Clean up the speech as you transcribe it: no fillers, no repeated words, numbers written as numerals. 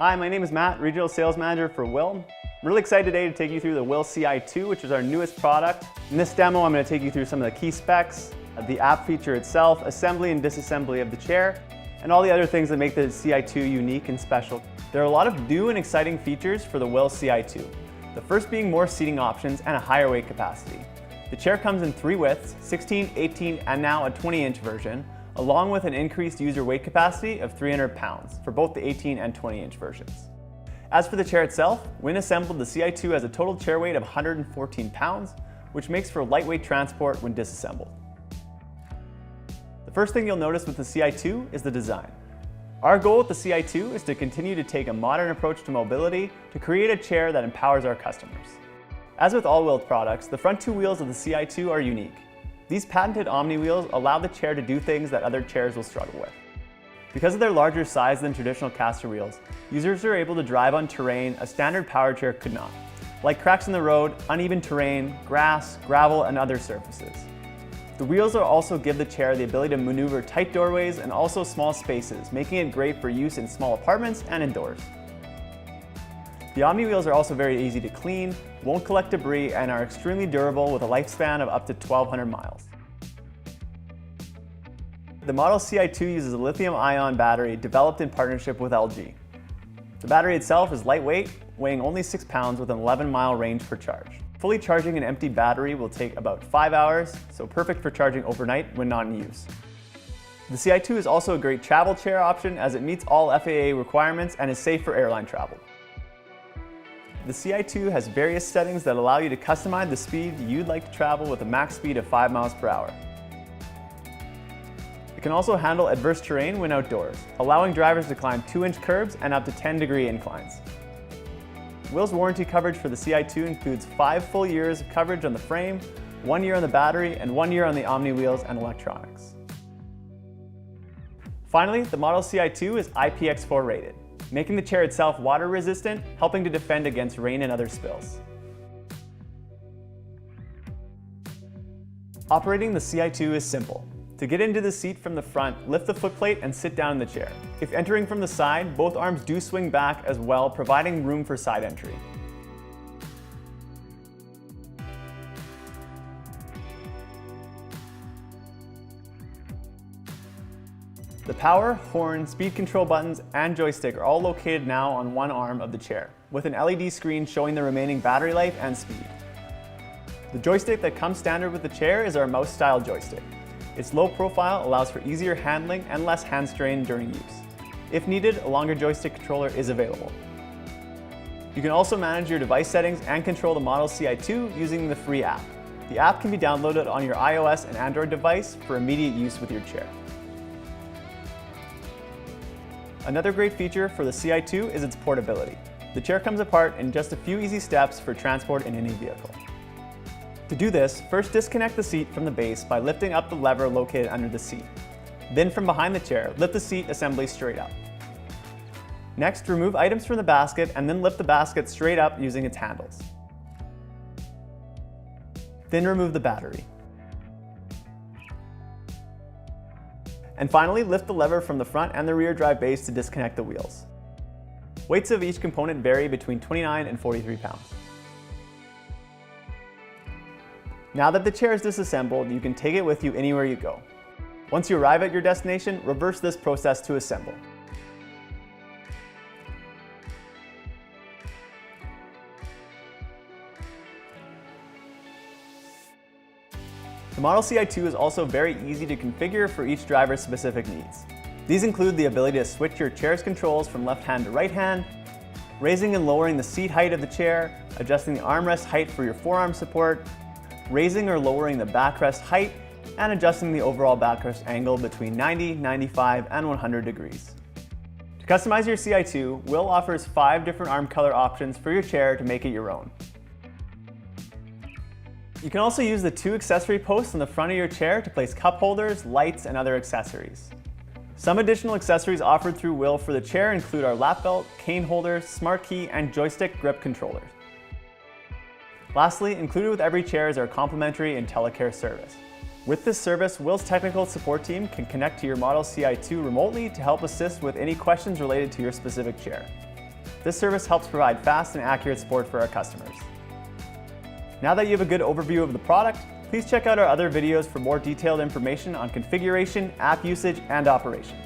Hi, my name is Matt, Regional Sales Manager for WHILL. I'm really excited today to take you through the WHILL Ci2, which is our newest product. In this demo, I'm going to take you through some of the key specs, the app feature itself, assembly and disassembly of the chair, and all the other things that make the Ci2 unique and special. There are a lot of new and exciting features for the WHILL Ci2. The first being more seating options and a higher weight capacity. The chair comes in 3 widths, 16, 18, and now a 20-inch version, along with an increased user weight capacity of 300 pounds for both the 18 and 20-inch versions. As for the chair itself, when assembled, the Ci2 has a total chair weight of 114 pounds, which makes for lightweight transport when disassembled. The first thing you'll notice with the Ci2 is the design. Our goal with the Ci2 is to continue to take a modern approach to mobility to create a chair that empowers our customers. As with all WHILL products, the front 2 wheels of the Ci2 are unique. These patented Omni wheels allow the chair to do things that other chairs will struggle with. Because of their larger size than traditional caster wheels, users are able to drive on terrain a standard power chair could not, like cracks in the road, uneven terrain, grass, gravel, and other surfaces. The wheels also give the chair the ability to maneuver tight doorways and also small spaces, making it great for use in small apartments and indoors. The Omni wheels are also very easy to clean, won't collect debris, and are extremely durable with a lifespan of up to 1,200 miles. The Model Ci2 uses a lithium-ion battery developed in partnership with LG. The battery itself is lightweight, weighing only 6 pounds with an 11-mile range per charge. Fully charging an empty battery will take about 5 hours, so perfect for charging overnight when not in use. The Ci2 is also a great travel chair option as it meets all FAA requirements and is safe for airline travel. The Ci2 has various settings that allow you to customize the speed you'd like to travel with a max speed of 5 miles per hour. It can also handle adverse terrain when outdoors, allowing drivers to climb 2-inch curbs and up to 10-degree inclines. WHILL's warranty coverage for the Ci2 includes 5 full years of coverage on the frame, 1 year on the battery, and 1 year on the Omni wheels and electronics. Finally, the Model Ci2 is IPX4 rated, making the chair itself water resistant, helping to defend against rain and other spills. Operating the Ci2 is simple. To get into the seat from the front, lift the footplate and sit down in the chair. If entering from the side, both arms do swing back as well, providing room for side entry. The power, horn, speed control buttons, and joystick are all located now on one arm of the chair, with an LED screen showing the remaining battery life and speed. The joystick that comes standard with the chair is our mouse-style joystick. Its low profile allows for easier handling and less hand strain during use. If needed, a longer joystick controller is available. You can also manage your device settings and control the Model Ci2 using the free app. The app can be downloaded on your iOS and Android device for immediate use with your chair. Another great feature for the Ci2 is its portability. The chair comes apart in just a few easy steps for transport in any vehicle. To do this, first disconnect the seat from the base by lifting up the lever located under the seat. Then from behind the chair, lift the seat assembly straight up. Next, remove items from the basket and then lift the basket straight up using its handles. Then remove the battery. And finally, lift the lever from the front and the rear drive base to disconnect the wheels. Weights of each component vary between 29 and 43 pounds. Now that the chair is disassembled, you can take it with you anywhere you go. Once you arrive at your destination, reverse this process to assemble. The Model Ci2 is also very easy to configure for each driver's specific needs. These include the ability to switch your chair's controls from left hand to right hand, raising and lowering the seat height of the chair, adjusting the armrest height for your forearm support, raising or lowering the backrest height, and adjusting the overall backrest angle between 90, 95, and 100 degrees. To customize your Ci2, WHILL offers 5 different arm color options for your chair to make it your own. You can also use the 2 accessory posts on the front of your chair to place cup holders, lights, and other accessories. Some additional accessories offered through WHILL for the chair include our lap belt, cane holders, smart key, and joystick grip controllers. Lastly, included with every chair is our complimentary IntelliCare service. With this service, WHILL's technical support team can connect to your Model Ci2 remotely to help assist with any questions related to your specific chair. This service helps provide fast and accurate support for our customers. Now that you have a good overview of the product, please check out our other videos for more detailed information on configuration, app usage, and operation.